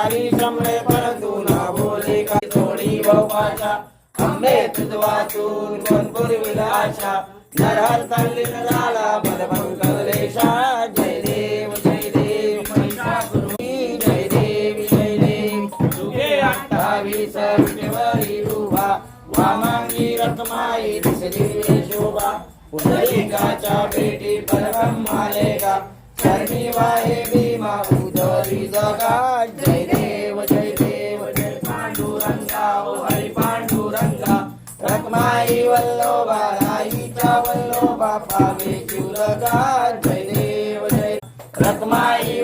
सारी श्रमले परंतु ना बोले का थोडी बहुपाशा अंबे तुझ वाचून कोण पुरविल आशा नरहर तल्लीन झाला बलभंग कलेशा जय देव महिषासुरी जय देव तुगे 28 विटेवरी उभा वामांगी रखमाई दिसली शोभा पुंडलिकाच्या भेटी परब्रह्माले गा शरणी वाहे भीमा उदरी जगा जय देव जय पांडुरंगा ओ हरी पांडुरंगा रखमाई वल्लोबा राईचा वल्लोबा पावे चुरगा जय देव रखमाई